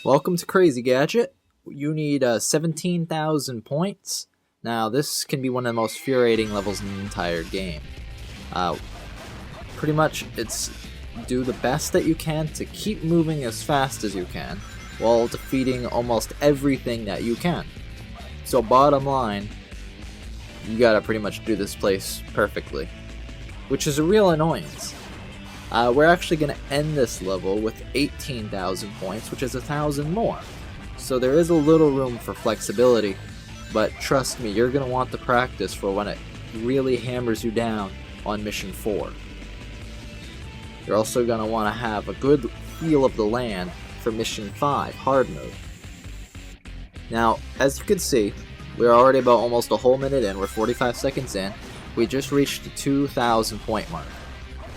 Welcome to Crazy Gadget. You need 17,000 points. Now, this can be one of the most infuriating levels in the entire game. Pretty much, it's do the best that you can to keep moving as fast as you can, while defeating almost everything that you can. So bottom line, you gotta pretty much do this place perfectly, which is a real annoyance. We're actually going to end this level with 18,000 points, which is 1,000 more. So there is a little room for flexibility, but trust me, you're going to want the practice for when it really hammers you down on Mission 4. You're also going to want to have a good feel of the land for Mission 5, Hard Mode. Now, as you can see, we're already about almost a whole minute in, we're 45 seconds in, we just reached the 2,000 point mark.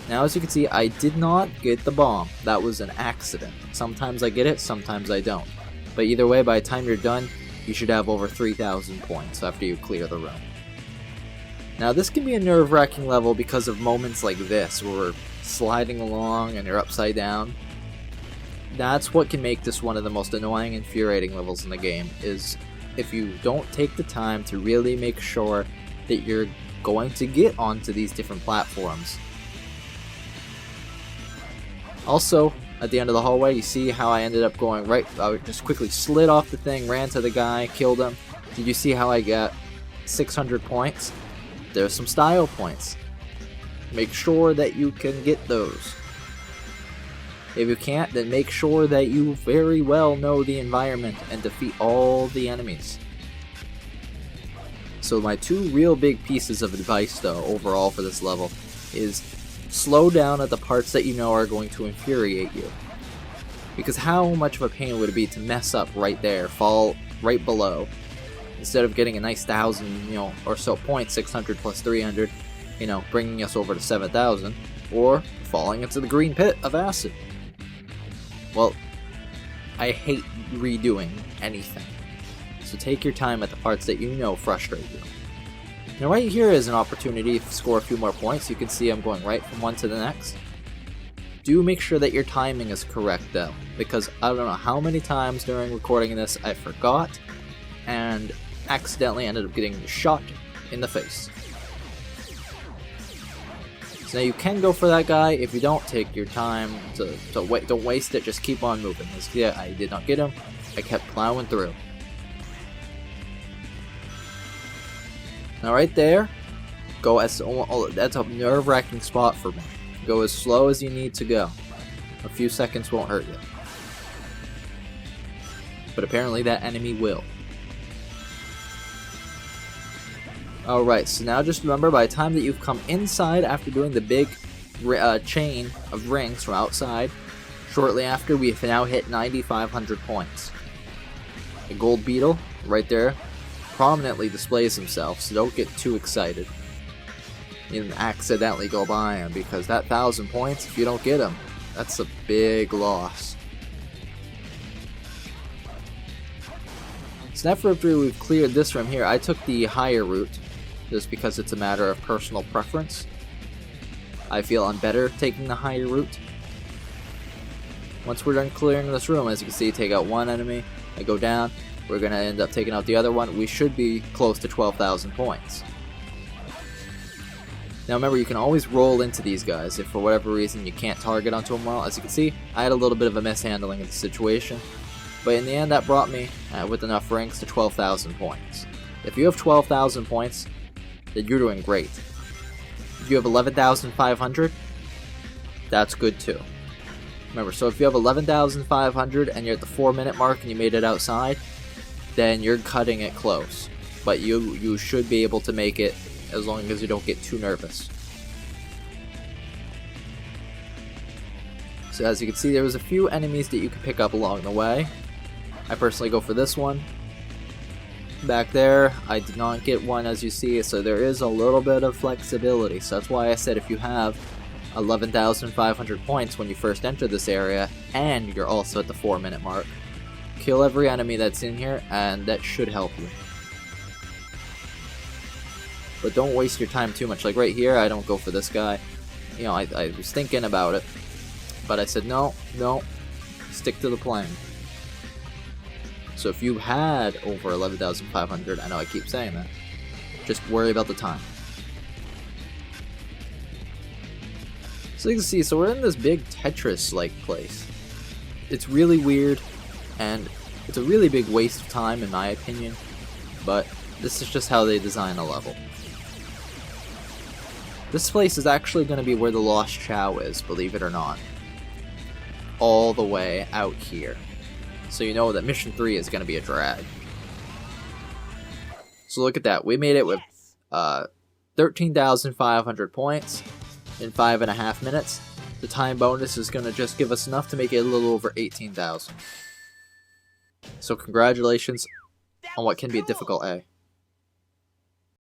Now, as you can see, I did not get the bomb. That was an accident. Sometimes I get it, sometimes I don't. But either way, by the time you're done, you should have over 3,000 points after you clear the room. Now, this can be a nerve-wracking level because of moments like this, where we're sliding along and you're upside down. That's what can make this one of the most annoying and infuriating levels in the game, is if you don't take the time to really make sure that you're going to get onto these different platforms. Also, at the end of the hallway, you see how I ended up going right, I just quickly slid off the thing, ran to the guy, killed him. Did you see how I got 600 points? There's some style points. Make sure that you can get those. If you can't, then make sure that you very well know the environment and defeat all the enemies. So my two real big pieces of advice, though, overall for this level, is slow down at the parts that you know are going to infuriate you. Because how much of a pain would it be to mess up right there, fall right below, instead of getting a nice 1,000, or so points, 600 plus 300, bringing us over to 7,000, or falling into the green pit of acid. Well, I hate redoing anything. So take your time at the parts that you know frustrate you. Now right here is an opportunity to score a few more points. You can see I'm going right from one to the next. Do make sure that your timing is correct though, because I don't know how many times during recording this I forgot and accidentally ended up getting shot in the face. So now you can go for that guy if you don't take your time to wait. Don't waste it, just keep on moving. Yeah, I did not get him. I kept plowing through. Now right there, that's a nerve-wracking spot for me. Go as slow as you need to go. A few seconds won't hurt you. But apparently that enemy will. Alright, so now just remember, by the time that you've come inside after doing the big chain of rings from outside, shortly after we have now hit 9,500 points. A gold beetle, right there, prominently displays himself, so don't get too excited. You didn't accidentally go by him, because that 1,000 points, if you don't get him, that's a big loss. So after we've cleared this room here, I took the higher route, just because it's a matter of personal preference. I feel I'm better taking the higher route. Once we're done clearing this room, as you can see, take out one enemy, I go down, we're going to end up taking out the other one. We should be close to 12,000 points. Now remember, you can always roll into these guys if for whatever reason you can't target onto them well. As you can see, I had a little bit of a mishandling of the situation, but in the end that brought me, with enough rings, to 12,000 points. If you have 12,000 points, then you're doing great. If you have 11,500, that's good too. Remember, so if you have 11,500 and you're at the 4-minute mark and you made it outside, then you're cutting it close. But you should be able to make it as long as you don't get too nervous. So as you can see, there was a few enemies that you could pick up along the way. I personally go for this one. Back there, I did not get one, as you see, so there is a little bit of flexibility. So that's why I said if you have 11,500 points when you first enter this area, and you're also at the 4-minute mark, kill every enemy that's in here, and that should help you. But don't waste your time too much. Like right here, I don't go for this guy. you know, I was thinking about it, but I said no, stick to the plan. So if you had over 11,500, I know I keep saying that, just worry about the time. So you can see, so we're in this big Tetris-like place. It's really weird, and it's a really big waste of time in my opinion, but this is just how they design a level. This place is actually going to be where the Lost Chow is, believe it or not. All the way out here. So you know that Mission 3 is going to be a drag. So look at that, we made it with 13,500 points in 5.5 minutes. The time bonus is going to just give us enough to make it a little over 18,000. So congratulations on what can be a difficult A.